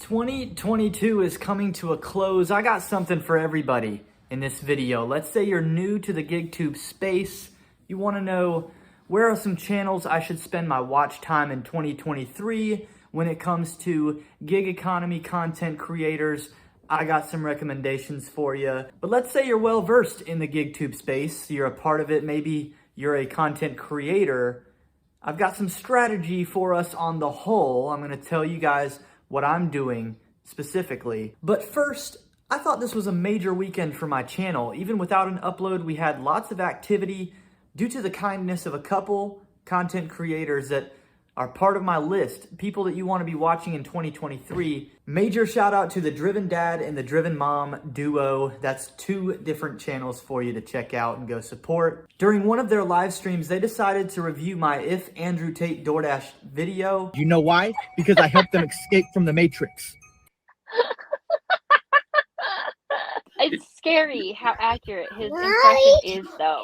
2022 is coming to a close. I got something for everybody in this video. Let's say you're new to the GigTube space. You want to know where are some channels I should spend my watch time in 2023 when it comes to gig economy content creators. I got some recommendations for you. But let's say you're well versed in the GigTube space. You're a part of it. Maybe you're a content creator. I've got some strategy for us on the whole. I'm going to tell you guys what I'm doing specifically. But first, I thought this was a major weekend for my channel. Even without an upload, we had lots of activity due to the kindness of a couple content creators that are part of my list, people that you want to be watching in 2023. Major shout out to the Driven Dad and the Driven Mom duo. That's two different channels for you to check out and go support. During one of their live streams, they decided to review my If Andrew Tate DoorDash video. You know why? Because I helped them escape from the Matrix. It's scary how accurate his impression is, though.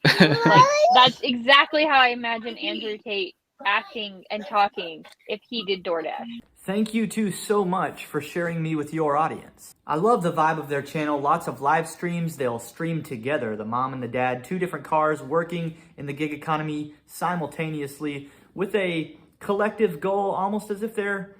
Like, that's exactly how I imagine Andrew Tate acting and talking if he did DoorDash. Thank you two so much for sharing me with your audience. I love the vibe of their channel. Lots of live streams. They'll stream together, the mom and the dad, two different cars working in the gig economy simultaneously with a collective goal, almost as if they're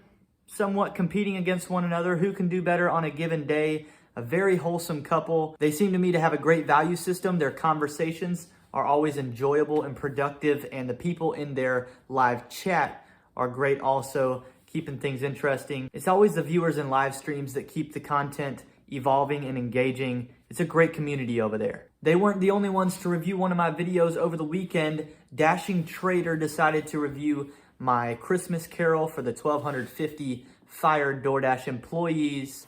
somewhat competing against one another. Who can do better on a given day? A very wholesome couple. They seem to me to have a great value system. Their conversations are always enjoyable and productive, and the people in their live chat are great also, keeping things interesting. It's always the viewers in live streams that keep the content evolving and engaging. It's a great community over there. They weren't the only ones to review one of my videos over the weekend. Dashing Trader decided to review my Christmas Carol for the 1,250 fired DoorDash employees.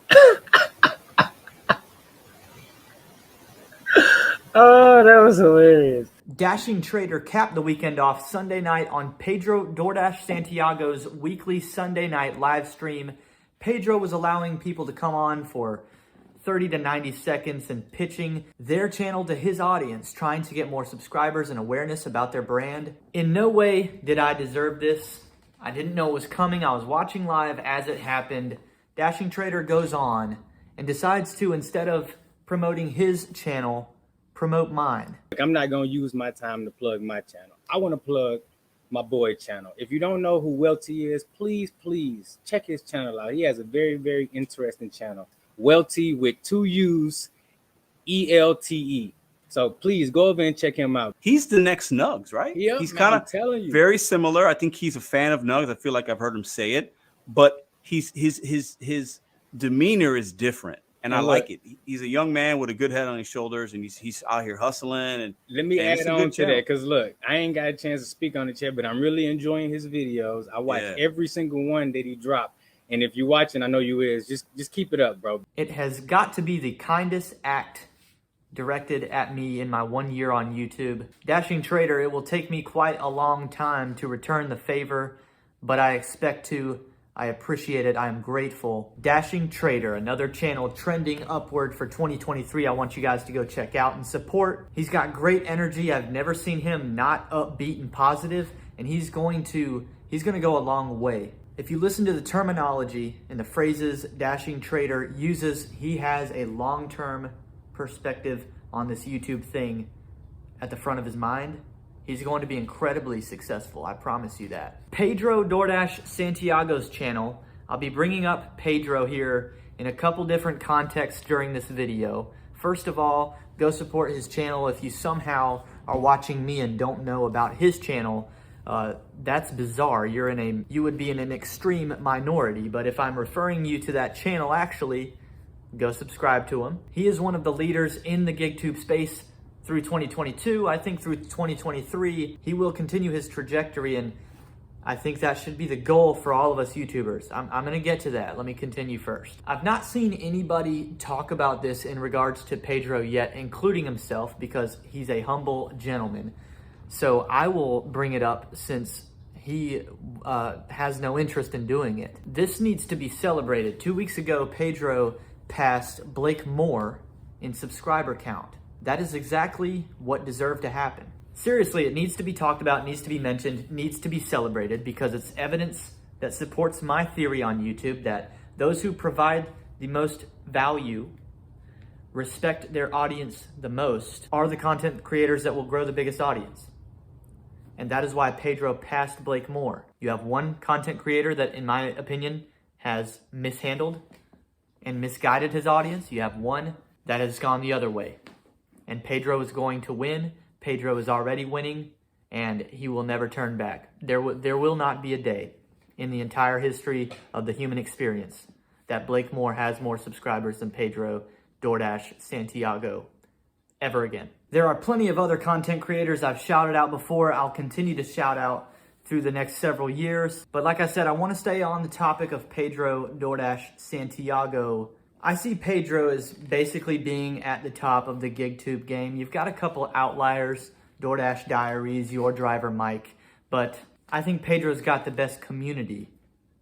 Oh, that was hilarious. Dashing Trader capped the weekend off Sunday night on Pedro DoorDash Santiago's weekly Sunday night live stream. Pedro was allowing people to come on for 30 to 90 seconds and pitching their channel to his audience, trying to get more subscribers and awareness about their brand. In no way did I deserve this. I didn't know it was coming. I was watching live as it happened. Dashing Trader goes on and decides to, instead of promoting his channel, promote mine. I'm not going to use my time to plug my channel. I want to plug my boy channel. If you don't know who Welty is, please check his channel out. He has a very, very interesting channel. Welty with 2 U's, ELTE. So please go over and check him out. He's the next Nugs, right? Yep, he's man, kind I'm telling you. of very similar. I think he's a fan of Nugs. I feel like I've heard him say it, but his demeanor is different. And I like it. He's a young man with a good head on his shoulders, and he's out here hustling. And let me add on to that, because look, I ain't got a chance to speak on it yet, but I'm really enjoying his videos. I watch every single one that he dropped. And if you're watching, I know you is, just keep it up, bro. It has got to be the kindest act directed at me in my 1 year on YouTube. Dashing Trader, it will take me quite a long time to return the favor, but I expect to. I appreciate it. I am grateful. Dashing Trader, another channel trending upward for 2023. I want you guys to go check out and support. He's got great energy. I've never seen him not upbeat and positive, and he's going to go a long way. If you listen to the terminology and the phrases Dashing Trader uses, he has a long-term perspective on this YouTube thing at the front of his mind. He's going to be incredibly successful, I promise you that. Pedro DoorDash Santiago's channel. I'll be bringing up Pedro here in a couple different contexts during this video. First of all, go support his channel. If you somehow are watching me and don't know about his channel, that's bizarre. You would be in an extreme minority, but if I'm referring you to that channel, actually, go subscribe to him. He is one of the leaders in the GigTube space through 2022. I think through 2023, he will continue his trajectory, and I think that should be the goal for all of us YouTubers. I'm gonna get to that. Let me continue first. I've not seen anybody talk about this in regards to Pedro yet, including himself, because he's a humble gentleman. So I will bring it up since he has no interest in doing it. This needs to be celebrated. 2 weeks ago, Pedro passed Blake Moore in subscriber count. That is exactly what deserved to happen. Seriously, it needs to be talked about, needs to be mentioned, needs to be celebrated, because it's evidence that supports my theory on YouTube that Those who provide the most value, respect their audience the most, are the content creators that will grow the biggest audience. And that is why Pedro passed Blake Moore. You have one content creator that, in my opinion, has mishandled and misguided his audience. You have one that has gone the other way. And Pedro is going to win. Pedro is already winning, and he will never turn back. There will not be a day in the entire history of the human experience that Blake Moore has more subscribers than Pedro DoorDash Santiago ever again. There are plenty of other content creators I've shouted out before. I'll continue to shout out through the next several years. But like I said, I want to stay on the topic of Pedro DoorDash Santiago. I see Pedro as basically being at the top of the GigTube game. You've got a couple outliers, DoorDash Diaries, Your Driver Mike, but I think Pedro's got the best community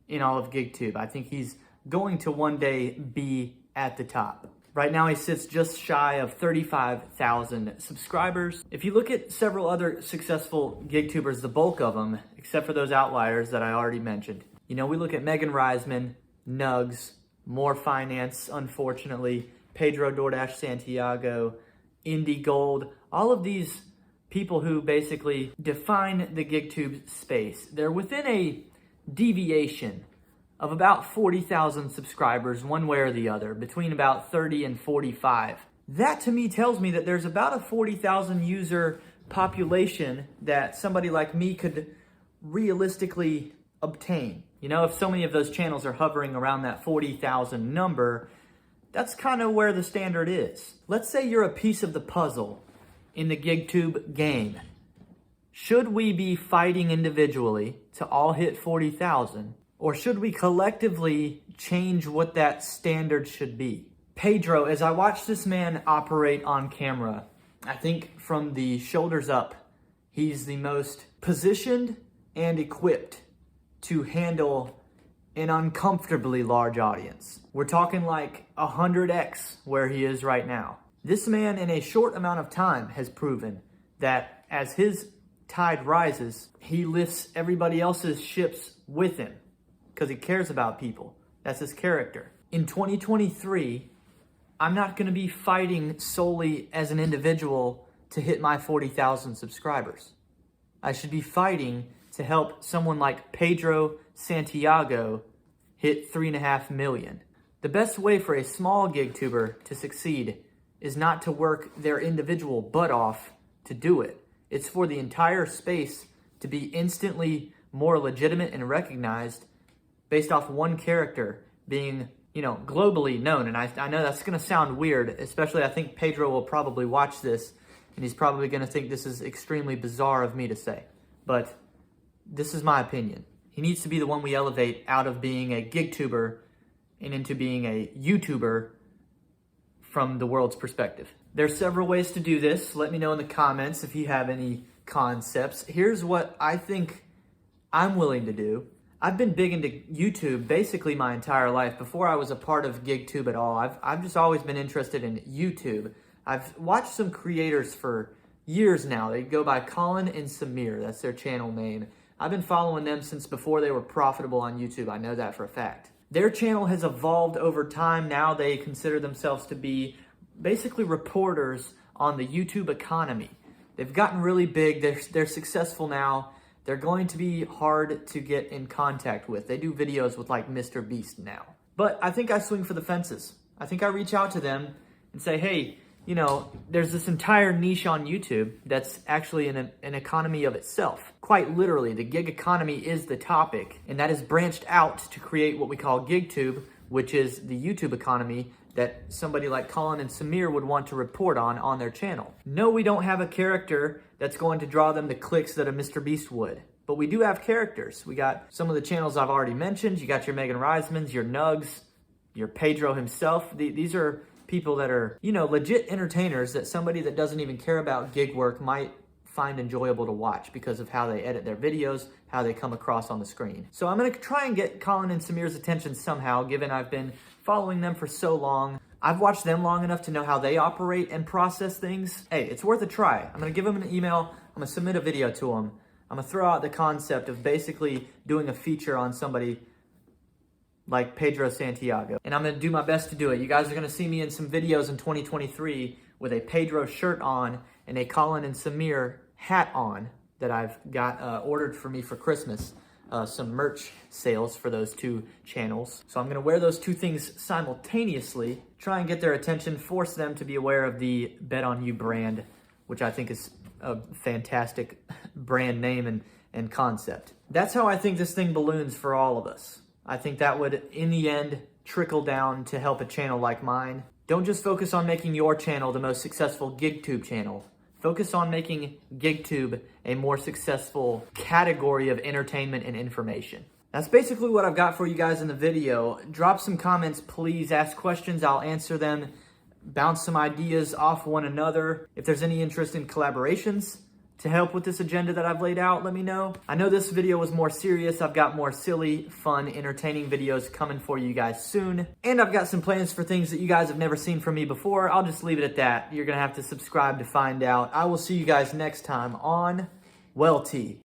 in all of GigTube. I think he's going to one day be at the top. Right now he sits just shy of 35,000 subscribers. If you look at several other successful GigTubers, the bulk of them, except for those outliers that I already mentioned, we look at Megan Reisman, Nugs, More Finance, unfortunately, Pedro DoorDash Santiago, Indie Gold, all of these people who basically define the GigTube space. They're within a deviation of about 40,000 subscribers, one way or the other, between about 30 and 45. That to me tells me that there's about a 40,000 user population that somebody like me could realistically obtain. If so many of those channels are hovering around that 40,000 number, that's kind of where the standard is. Let's say you're a piece of the puzzle in the GigTube game. Should we be fighting individually to all hit 40,000? Or should we collectively change what that standard should be? Pedro, as I watch this man operate on camera, I think from the shoulders up, he's the most positioned and equipped to handle an uncomfortably large audience. We're talking like 100x where he is right now. This man in a short amount of time has proven that as his tide rises, he lifts everybody else's ships with him because he cares about people. That's his character. In 2023, I'm not going to be fighting solely as an individual to hit my 40,000 subscribers. I should be fighting to help someone like Pedro Santiago hit 3.5 million. The best way for a small GigTuber to succeed is not to work their individual butt off to do it. It's for the entire space to be instantly more legitimate and recognized based off one character being, globally known. And I know that's going to sound weird, especially I think Pedro will probably watch this and he's probably going to think this is extremely bizarre of me to say. But this is my opinion. He needs to be the one we elevate out of being a GigTuber and into being a YouTuber from the world's perspective. There's several ways to do this. Let me know in the comments if you have any concepts. Here's what I think I'm willing to do. I've been big into YouTube basically my entire life. Before I was a part of GigTube at all, I've just always been interested in YouTube. I've watched some creators for years now. They go by Colin and Samir. That's their channel name. I've been following them since before they were profitable on YouTube. I know that for a fact. Their channel has evolved over time. Now they consider themselves to be basically reporters on the YouTube economy. They've gotten really big. They're successful now. They're going to be hard to get in contact with. They do videos with like Mr. Beast now. But I think I swing for the fences. I think I reach out to them and say, hey, there's this entire niche on YouTube that's actually an economy of itself. Quite literally, the gig economy is the topic, and that is branched out to create what we call GigTube, which is the YouTube economy that somebody like Colin and Samir would want to report on their channel. No, we don't have a character that's going to draw them the clicks that a Mr. Beast would. But we do have characters. We got some of the channels I've already mentioned. You got your Megan Reismans, your Nugs, your Pedro himself. These are people that are, legit entertainers that somebody that doesn't even care about gig work might find enjoyable to watch because of how they edit their videos, how they come across on the screen. So I'm going to try and get Colin and Samir's attention somehow, given I've been following them for so long. I've watched them long enough to know how they operate and process things. Hey, it's worth a try. I'm going to give them an email. I'm going to submit a video to them. I'm going to throw out the concept of basically doing a feature on somebody like Pedro Santiago. And I'm gonna do my best to do it. You guys are gonna see me in some videos in 2023 with a Pedro shirt on and a Colin and Samir hat on that I've got ordered for me for Christmas. Some merch sales for those two channels. So I'm gonna wear those two things simultaneously, try and get their attention, force them to be aware of the Bet On You brand, which I think is a fantastic brand name and concept. That's how I think this thing balloons for all of us. I think that would, in the end, trickle down to help a channel like mine. Don't just focus on making your channel the most successful GigTube channel. Focus on making GigTube a more successful category of entertainment and information. That's basically what I've got for you guys in the video. Drop some comments, please. Ask questions, I'll answer them. Bounce some ideas off one another. If there's any interest in collaborations to help with this agenda that I've laid out, let me know. I know this video was more serious. I've got more silly, fun, entertaining videos coming for you guys soon. And I've got some plans for things that you guys have never seen from me before. I'll just leave it at that. You're gonna have to subscribe to find out. I will see you guys next time on Welty.